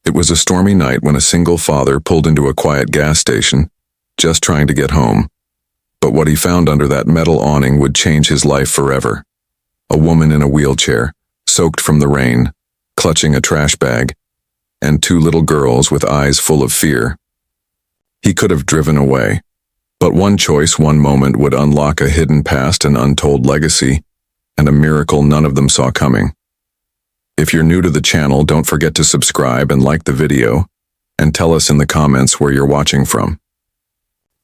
It was a stormy night when a single father pulled into a quiet gas station, just trying to get home. But what he found under that metal awning would change his life forever. A woman in a wheelchair, soaked from the rain, clutching a trash bag, and two little girls with eyes full of fear. He could have driven away, but one choice, one moment would unlock a hidden past, an untold legacy, and a miracle none of them saw coming. If you're new to the channel, don't forget to subscribe and like the video, and tell us in the comments where you're watching from.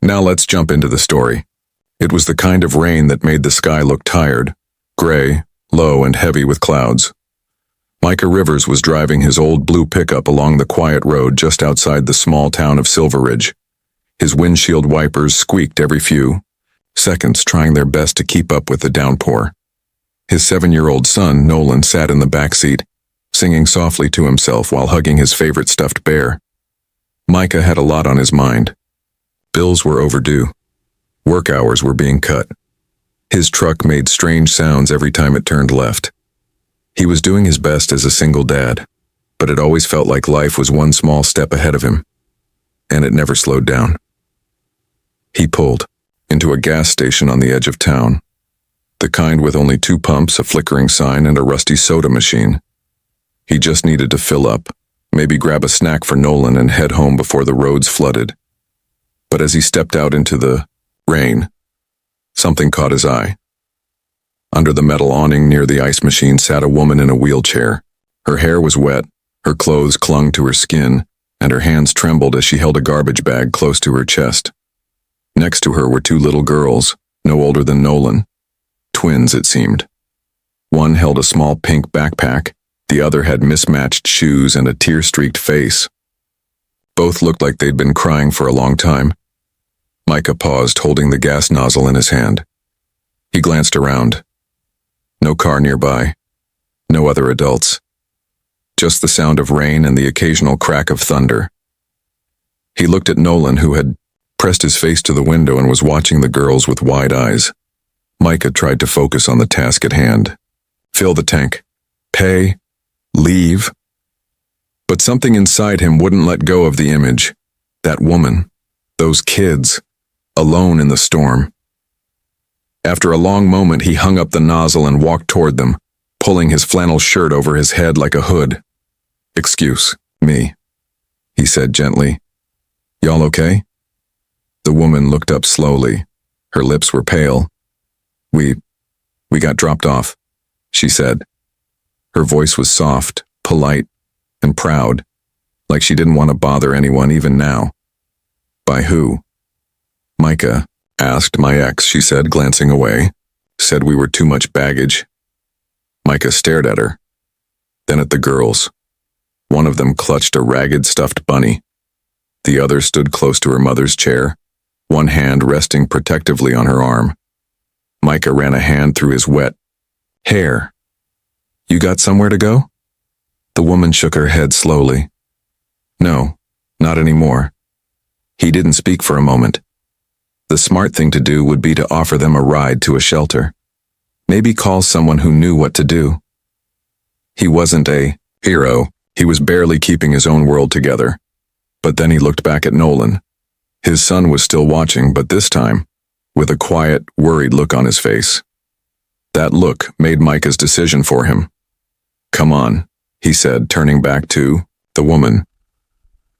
Now let's jump into the story. It was the kind of rain that made the sky look tired, gray, low, and heavy with clouds. Micah Rivers was driving his old blue pickup along the quiet road just outside the small town of Silver Ridge. His windshield wipers squeaked every few seconds, trying their best to keep up with the downpour. His 7-year-old son, Nolan, sat in the back seat, singing softly to himself while hugging his favorite stuffed bear. Micah had a lot on his mind. Bills were overdue. Work hours were being cut. His truck made strange sounds every time it turned left. He was doing his best as a single dad, but it always felt like life was one small step ahead of him, and it never slowed down. He pulled into a gas station on the edge of town, the kind with only 2 pumps, a flickering sign, and a rusty soda machine. He just needed to fill up, maybe grab a snack for Nolan, and head home before the roads flooded. But as he stepped out into the rain, something caught his eye. Under the metal awning near the ice machine sat a woman in a wheelchair. Her hair was wet, her clothes clung to her skin, and her hands trembled as she held a garbage bag close to her chest. Next to her were 2 little girls, no older than Nolan. Twins, it seemed. One held a small pink backpack, the other had mismatched shoes and a tear-streaked face. Both looked like they'd been crying for a long time. Micah paused, holding the gas nozzle in his hand. He glanced around. No car nearby. No other adults. Just the sound of rain and the occasional crack of thunder. He looked at Nolan, who had pressed his face to the window and was watching the girls with wide eyes. Micah tried to focus on the task at hand. Fill the tank. Pay. Leave. But something inside him wouldn't let go of the image. That woman. Those kids. Alone in the storm. After a long moment, he hung up the nozzle and walked toward them, pulling his flannel shirt over his head like a hood. "Excuse me," he said gently. "Y'all okay?" The woman looked up slowly. Her lips were pale. We got dropped off," she said. Her voice was soft, polite, and proud, like she didn't want to bother anyone even now. "By who?" "Micah asked my ex," she said, glancing away. "Said we were too much baggage." Micah stared at her, then at the girls. One of them clutched a ragged stuffed bunny. The other stood close to her mother's chair, one hand resting protectively on her arm. Micah ran a hand through his wet hair. "You got somewhere to go?" The woman shook her head slowly. "No, not anymore." He didn't speak for a moment. The smart thing to do would be to offer them a ride to a shelter. Maybe call someone who knew what to do. He wasn't a hero. He was barely keeping his own world together. But then he looked back at Nolan. His son was still watching, but this time, with a quiet, worried look on his face. That look made Micah's decision for him. "Come on," he said, turning back to the woman.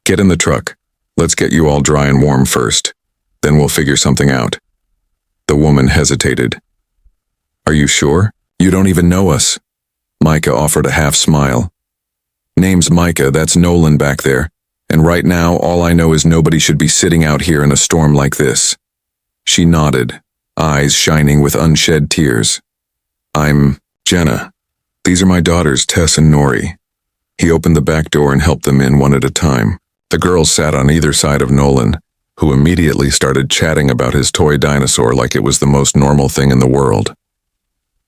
"Get in the truck. Let's get you all dry and warm first. Then we'll figure something out." The woman hesitated. "Are you sure? You don't even know us." Micah offered a half smile. "Name's Micah, that's Nolan back there. And right now, all I know is nobody should be sitting out here in a storm like this." She nodded, eyes shining with unshed tears. "I'm Jenna. These are my daughters, Tess and Nori." He opened the back door and helped them in one at a time. The girls sat on either side of Nolan, who immediately started chatting about his toy dinosaur like it was the most normal thing in the world.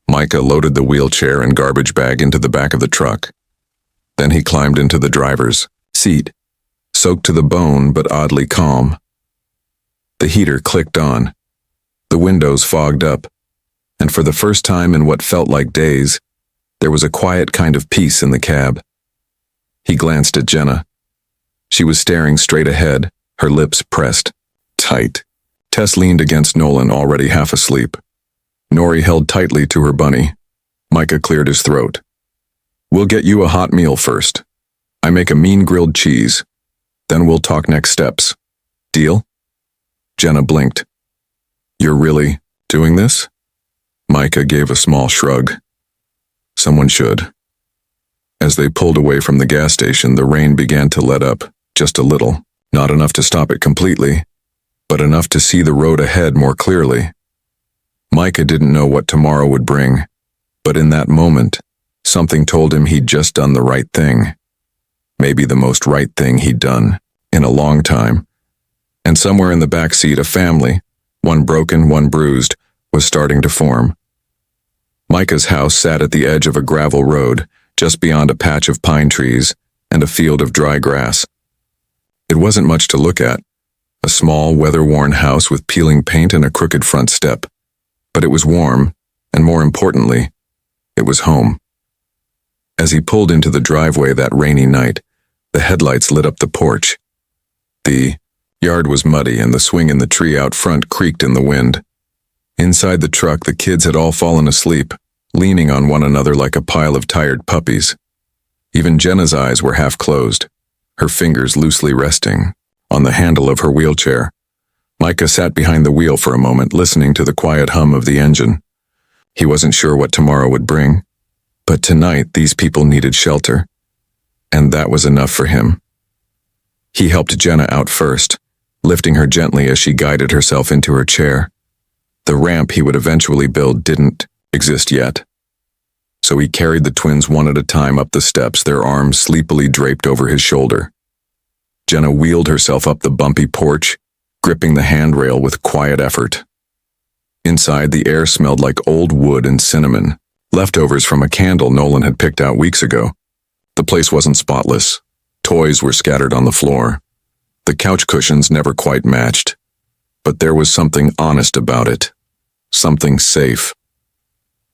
Micah loaded the wheelchair and garbage bag into the back of the truck. Then he climbed into the driver's seat, soaked to the bone but oddly calm. The heater clicked on. The windows fogged up, and for the first time in what felt like days, there was a quiet kind of peace in the cab. He glanced at Jenna, She was staring straight ahead, her lips pressed tight. Tess leaned against Nolan, already half asleep. Nori held tightly to her bunny. Micah cleared his throat. "We'll get you a hot meal first. I make a mean grilled cheese. Then we'll talk next steps. Deal?" Jenna blinked. "You're really doing this?" Micah gave a small shrug. "Someone should." As they pulled away from the gas station, the rain began to let up, just a little, not enough to stop it completely, but enough to see the road ahead more clearly. Micah didn't know what tomorrow would bring, but in that moment, something told him he'd just done the right thing. Maybe the most right thing he'd done in a long time. And somewhere in the back seat, a family, one broken, one bruised, was starting to form. Micah's house sat at the edge of a gravel road, just beyond a patch of pine trees and a field of dry grass. It wasn't much to look at, a small, weather-worn house with peeling paint and a crooked front step. But it was warm, and more importantly, it was home. As he pulled into the driveway that rainy night, the headlights lit up the porch. The yard was muddy and the swing in the tree out front creaked in the wind. Inside the truck, the kids had all fallen asleep, leaning on one another like a pile of tired puppies. Even Jenna's eyes were half closed, her fingers loosely resting on the handle of her wheelchair. Micah sat behind the wheel for a moment, listening to the quiet hum of the engine. He wasn't sure what tomorrow would bring, but tonight these people needed shelter, and that was enough for him. He helped Jenna out first, lifting her gently as she guided herself into her chair. The ramp he would eventually build didn't exist yet. So he carried the twins one at a time up the steps, their arms sleepily draped over his shoulder. Jenna wheeled herself up the bumpy porch, gripping the handrail with quiet effort. Inside, the air smelled like old wood and cinnamon, leftovers from a candle Nolan had picked out weeks ago. The place wasn't spotless. Toys were scattered on the floor. The couch cushions never quite matched. But there was something honest about it. Something safe.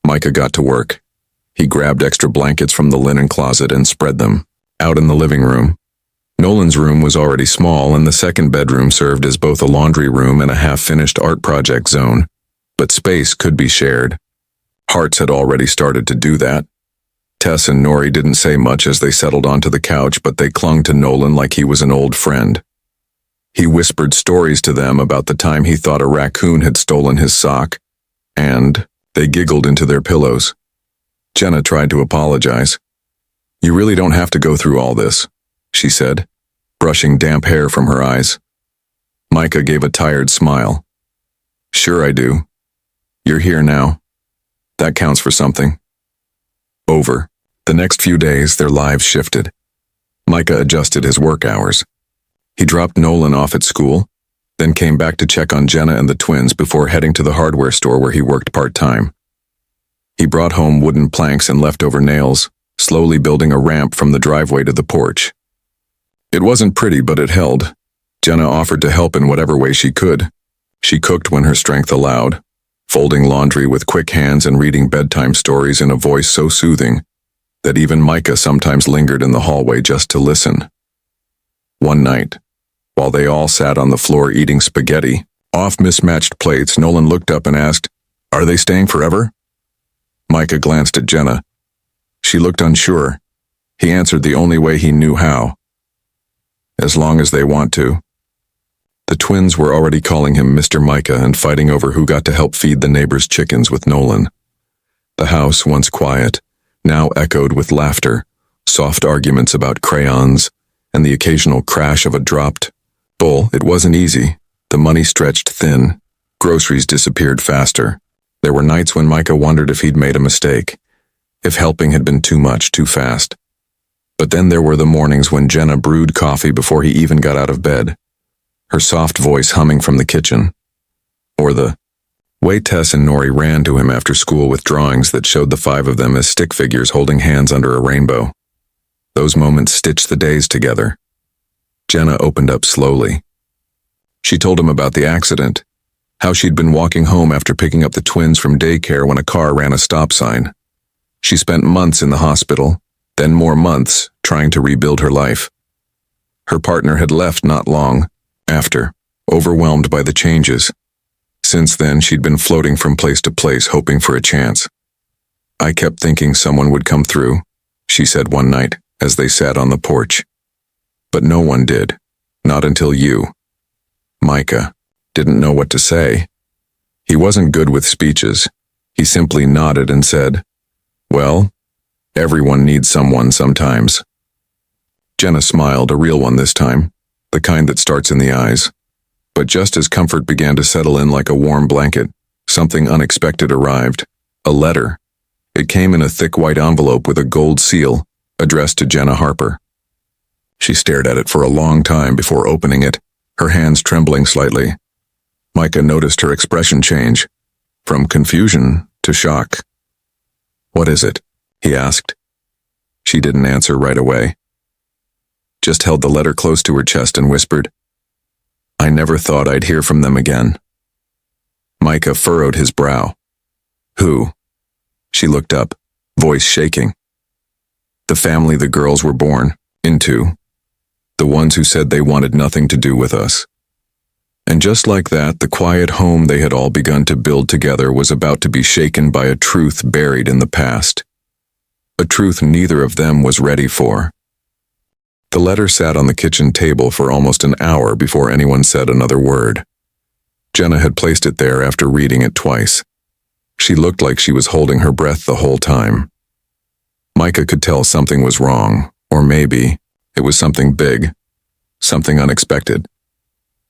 Micah got to work. He grabbed extra blankets from the linen closet and spread them out in the living room. Nolan's room was already small, and the second bedroom served as both a laundry room and a half-finished art project zone. But space could be shared. Hearts had already started to do that. Tess and Nori didn't say much as they settled onto the couch, but they clung to Nolan like he was an old friend. He whispered stories to them about the time he thought a raccoon had stolen his sock, and they giggled into their pillows. Jenna tried to apologize. "You really don't have to go through all this," she said, brushing damp hair from her eyes. Micah gave a tired smile. "Sure I do. You're here now. That counts for something." Over the next few days, their lives shifted. Micah adjusted his work hours. He dropped Nolan off at school, then came back to check on Jenna and the twins before heading to the hardware store where he worked part-time. He brought home wooden planks and leftover nails, slowly building a ramp from the driveway to the porch. It wasn't pretty, but it held. Jenna offered to help in whatever way she could. She cooked when her strength allowed, folding laundry with quick hands and reading bedtime stories in a voice so soothing that even Micah sometimes lingered in the hallway just to listen. One night, while they all sat on the floor eating spaghetti off mismatched plates, Nolan looked up and asked, "Are they staying forever?" Micah glanced at Jenna. She looked unsure. He answered the only way he knew how. "As long as they want to." The twins were already calling him Mr. Micah and fighting over who got to help feed the neighbors' chickens with Nolan. The house, once quiet, now echoed with laughter, soft arguments about crayons, and the occasional crash of a dropped bowl. It wasn't easy. The money stretched thin. Groceries disappeared faster. There were nights when Micah wondered if he'd made a mistake, if helping had been too much, too fast. But then there were the mornings when Jenna brewed coffee before he even got out of bed, her soft voice humming from the kitchen. Or the way Tess and Nori ran to him after school with drawings that showed the five of them as stick figures holding hands under a rainbow. Those moments stitched the days together. Jenna opened up slowly. She told him about the accident, how she'd been walking home after picking up the twins from daycare when a car ran a stop sign. She spent months in the hospital, then more months trying to rebuild her life. Her partner had left not long after, overwhelmed by the changes. Since then, she'd been floating from place to place, hoping for a chance. "I kept thinking someone would come through," she said one night as they sat on the porch. "But no one did. Not until you." Micah didn't know what to say. He wasn't good with speeches. He simply nodded and said, "Well, everyone needs someone sometimes." Jenna smiled, a real one this time, the kind that starts in the eyes. But just as comfort began to settle in like a warm blanket, something unexpected arrived. A letter. It came in a thick white envelope with a gold seal, addressed to Jenna Harper. She stared at it for a long time before opening it, her hands trembling slightly. Micah noticed her expression change, from confusion to shock. "What is it?" he asked. She didn't answer right away. Just held the letter close to her chest and whispered, "I never thought I'd hear from them again." Micah furrowed his brow. "Who?" She looked up, voice shaking. "The family the girls were born into. The ones who said they wanted nothing to do with us." And just like that, the quiet home they had all begun to build together was about to be shaken by a truth buried in the past. A truth neither of them was ready for. The letter sat on the kitchen table for almost an hour before anyone said another word. Jenna had placed it there after reading it twice. She looked like she was holding her breath the whole time. Micah could tell something was wrong, or maybe it was something big, something unexpected.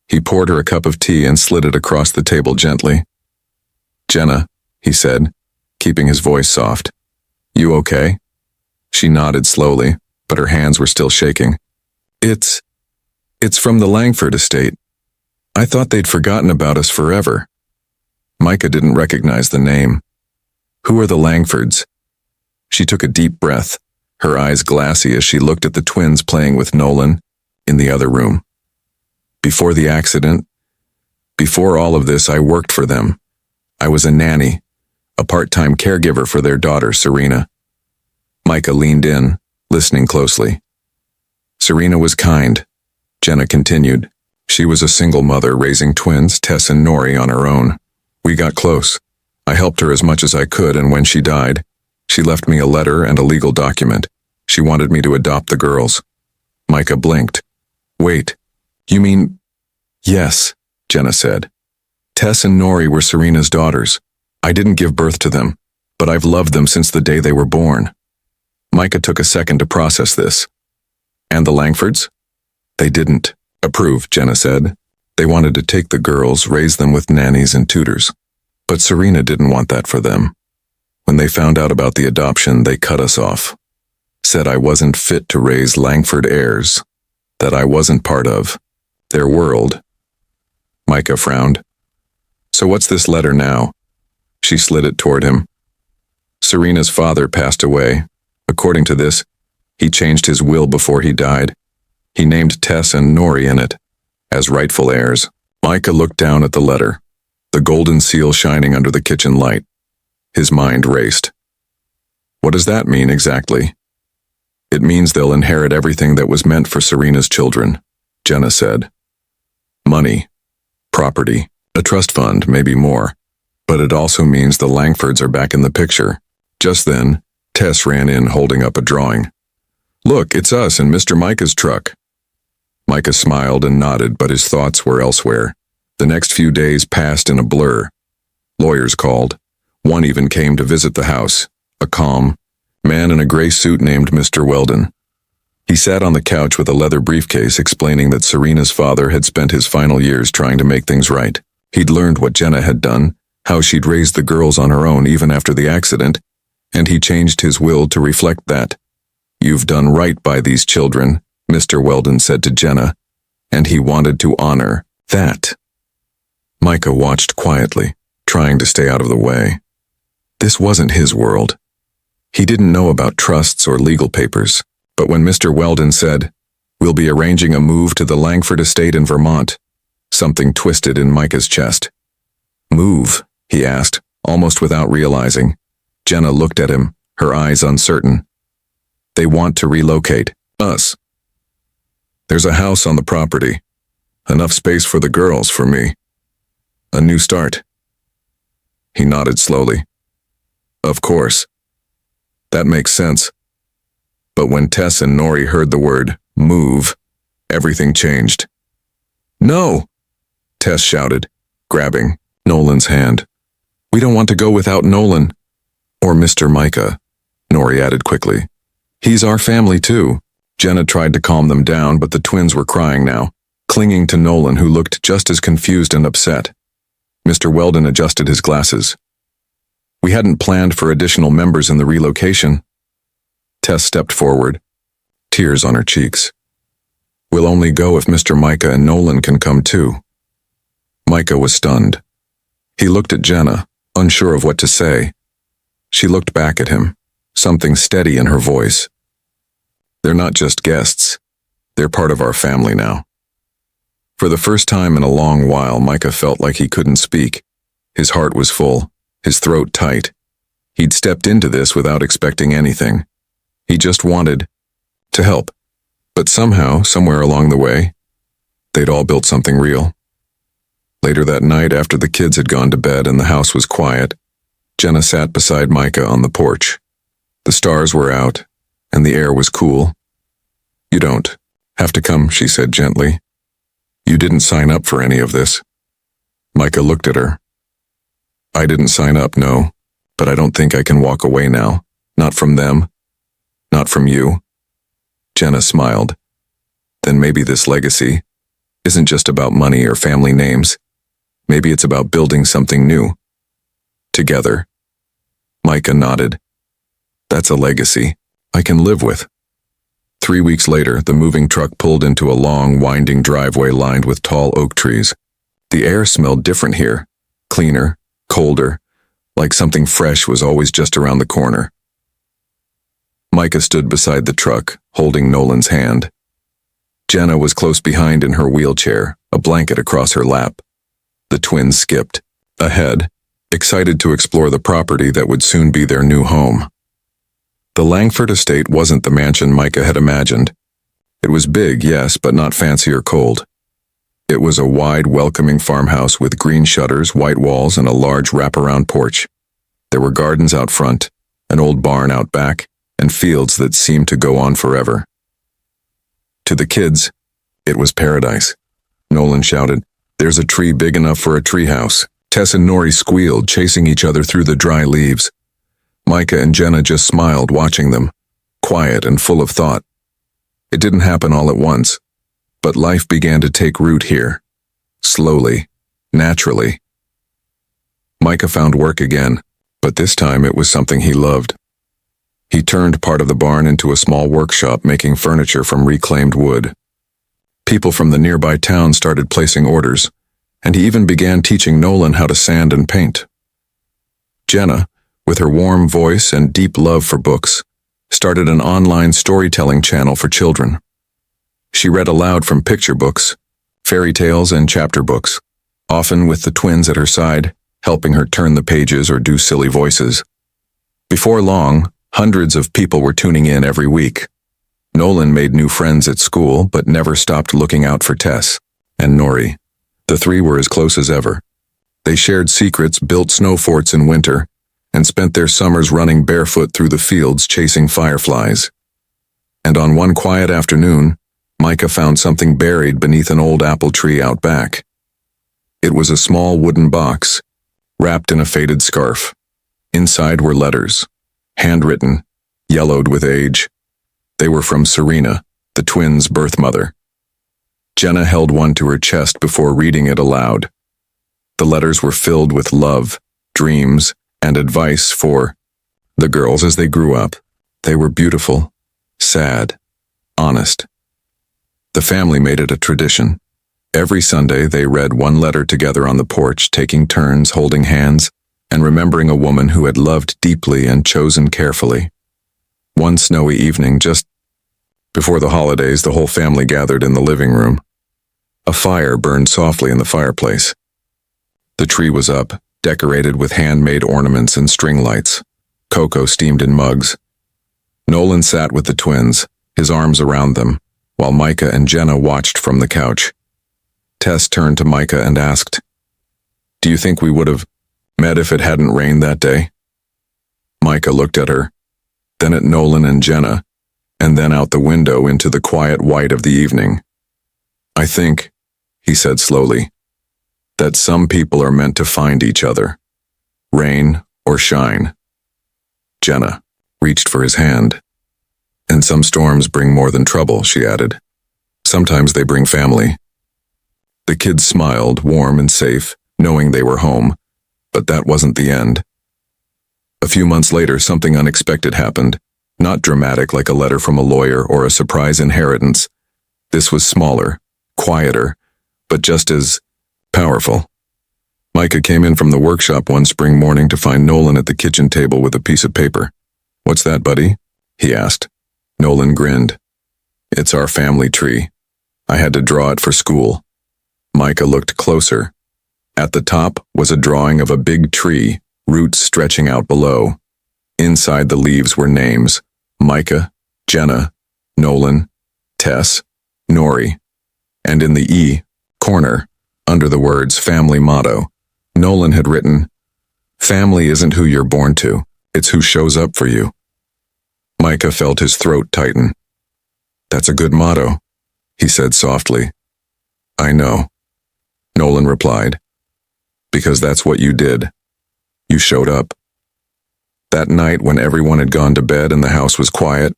He poured her a cup of tea and slid it across the table gently. "Jenna," he said, keeping his voice soft. "You okay?" She nodded slowly, but her hands were still shaking. It's from the Langford estate. I thought they'd forgotten about us forever." Micah didn't recognize the name. "Who are the Langfords?" She took a deep breath, her eyes glassy as she looked at the twins playing with Nolan in the other room. "Before the accident, before all of this, I worked for them. I was a nanny, a part-time caregiver for their daughter, Serena." Micah leaned in, listening closely. "Serena was kind," Jenna continued. "She was a single mother raising twins, Tess and Nori, on her own. We got close. I helped her as much as I could, and when she died, she left me a letter and a legal document. She wanted me to adopt the girls." Micah blinked. "Wait, you mean—" "Yes," Jenna said. "Tess and Nori were Serena's daughters. I didn't give birth to them, but I've loved them since the day they were born." Micah took a second to process this. "And the Langfords?" "They didn't approve," Jenna said. "They wanted to take the girls, raise them with nannies and tutors. But Serena didn't want that for them. When they found out about the adoption, they cut us off. Said I wasn't fit to raise Langford heirs, that I wasn't part of their world." Micah frowned. "So what's this letter now?" She slid it toward him. "Serena's father passed away. According to this, he changed his will before he died. He named Tess and Nori in it as rightful heirs." Micah looked down at the letter, the golden seal shining under the kitchen light. His mind raced. "What does that mean exactly?" "It means they'll inherit everything that was meant for Serena's children," Jenna said. "Money, property, a trust fund, maybe more. But it also means the Langfords are back in the picture." Just then, Tess ran in holding up a drawing. "Look, it's us in Mr. Micah's truck." Micah smiled and nodded, but his thoughts were elsewhere. The next few days passed in a blur. Lawyers called. One even came to visit the house, a calm man in a gray suit named Mr. Weldon. He sat on the couch with a leather briefcase explaining that Serena's father had spent his final years trying to make things right. He'd learned what Jenna had done, how she'd raised the girls on her own even after the accident, and he changed his will to reflect that. "You've done right by these children," Mr. Weldon said to Jenna, and he wanted to honor that. Micah watched quietly, trying to stay out of the way. This wasn't his world. He didn't know about trusts or legal papers, but when Mr. Weldon said, "We'll be arranging a move to the Langford estate in Vermont," something twisted in Micah's chest. "Move?" he asked, almost without realizing. Jenna looked at him, her eyes uncertain. "They want to relocate us." There's a house on the property. Enough space for the girls, for me. A new start. He nodded slowly. Of course. That makes sense. But when Tess and Nori heard the word move, everything changed. No! Tess shouted, grabbing Nolan's hand. We don't want to go without Nolan. Or Mr. Micah, Nori added quickly. He's our family too. Jenna tried to calm them down, but the twins were crying now, clinging to Nolan, who looked just as confused and upset. Mr. Weldon adjusted his glasses. We hadn't planned for additional members in the relocation. Tess stepped forward, tears on her cheeks. We'll only go if Mr. Micah and Nolan can come too. Micah was stunned. He looked at Jenna, unsure of what to say. She looked back at him, something steady in her voice. They're not just guests. They're part of our family now. For the first time in a long while, Micah felt like he couldn't speak. His heart was full, his throat tight. He'd stepped into this without expecting anything. He just wanted to help. But somehow, somewhere along the way, they'd all built something real. Later that night, after the kids had gone to bed and the house was quiet, Jenna sat beside Micah on the porch. The stars were out, and the air was cool. You don't have to come, she said gently. You didn't sign up for any of this. Micah looked at her. I didn't sign up, no, but I don't think I can walk away now. Not from them. Not from you. Jenna smiled. Then maybe this legacy isn't just about money or family names. Maybe it's about building something new. Together. Micah nodded. That's a legacy I can live with. 3 weeks later, the moving truck pulled into a long, winding driveway lined with tall oak trees. The air smelled different here, cleaner, colder, like something fresh was always just around the corner. Micah stood beside the truck, holding Nolan's hand. Jenna was close behind in her wheelchair, a blanket across her lap. The twins skipped ahead, excited to explore the property that would soon be their new home. The Langford estate wasn't the mansion Micah had imagined. It was big, yes, but not fancy or cold. It was a wide, welcoming farmhouse with green shutters, white walls, and a large wraparound porch. There were gardens out front, an old barn out back, and fields that seemed to go on forever. To the kids, it was paradise. Nolan shouted, "There's a tree big enough for a treehouse." Tess and Nori squealed, chasing each other through the dry leaves. Micah and Jenna just smiled, watching them, quiet and full of thought. It didn't happen all at once, but life began to take root here. Slowly, naturally. Micah found work again, but this time it was something he loved. He turned part of the barn into a small workshop making furniture from reclaimed wood. People from the nearby town started placing orders, and he even began teaching Nolan how to sand and paint. Jenna, with her warm voice and deep love for books, started an online storytelling channel for children. She read aloud from picture books, fairy tales, and chapter books, often with the twins at her side, helping her turn the pages or do silly voices. Before long, hundreds of people were tuning in every week. Nolan made new friends at school, but never stopped looking out for Tess and Nori. The three were as close as ever. They shared secrets, built snow forts in winter, and spent their summers running barefoot through the fields chasing fireflies. And on one quiet afternoon, Micah found something buried beneath an old apple tree out back. It was a small wooden box, wrapped in a faded scarf. Inside were letters, handwritten, yellowed with age. They were from Serena, the twins' birth mother. Jenna held one to her chest before reading it aloud. The letters were filled with love, dreams, and advice for the girls as they grew up. They were beautiful, sad, honest. The family made it a tradition. Every Sunday they read one letter together on the porch, taking turns holding hands and remembering a woman who had loved deeply and chosen carefully. One snowy evening, just before the holidays, the whole family gathered in the living room. A fire burned softly in the fireplace. The tree was up, decorated with handmade ornaments and string lights. Cocoa steamed in mugs. Nolan sat with the twins, his arms around them, while Micah and Jenna watched from the couch. Tess turned to Micah and asked, "Do you think we would have met if it hadn't rained that day?" Micah looked at her, then at Nolan and Jenna, and then out the window into the quiet white of the evening. "I think," he said slowly, "that some people are meant to find each other, rain or shine." Jenna reached for his hand. "And some storms bring more than trouble," she added. "Sometimes they bring family." The kids smiled, warm and safe, knowing they were home, but that wasn't the end. A few months later, something unexpected happened, not dramatic like a letter from a lawyer or a surprise inheritance. This was smaller, quieter, but just as powerful. Micah came in from the workshop one spring morning to find Nolan at the kitchen table with a piece of paper. "What's that, buddy?" he asked. Nolan grinned. "It's our family tree. I had to draw it for school." Micah looked closer. At the top was a drawing of a big tree, roots stretching out below. Inside the leaves were names: Micah, Jenna, Nolan, Tess, Nori. And in the E corner, under the words family motto, Nolan had written, "Family isn't who you're born to, it's who shows up for you." Micah felt his throat tighten. "That's a good motto," he said softly. "I know," Nolan replied, "because that's what you did. You showed up." That night, when everyone had gone to bed and the house was quiet,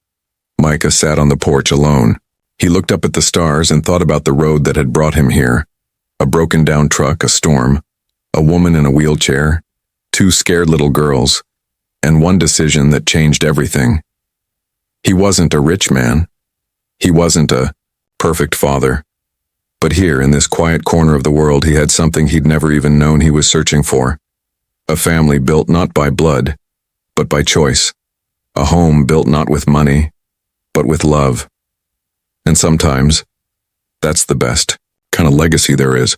Micah sat on the porch alone. He looked up at the stars and thought about the road that had brought him here. A broken-down truck, a storm, a woman in a wheelchair, 2 scared little girls, and one decision that changed everything. He wasn't a rich man. He wasn't a perfect father. But here, in this quiet corner of the world, he had something he'd never even known he was searching for. A family built not by blood, but by choice. A home built not with money, but with love. And sometimes, that's the best kind of legacy there is.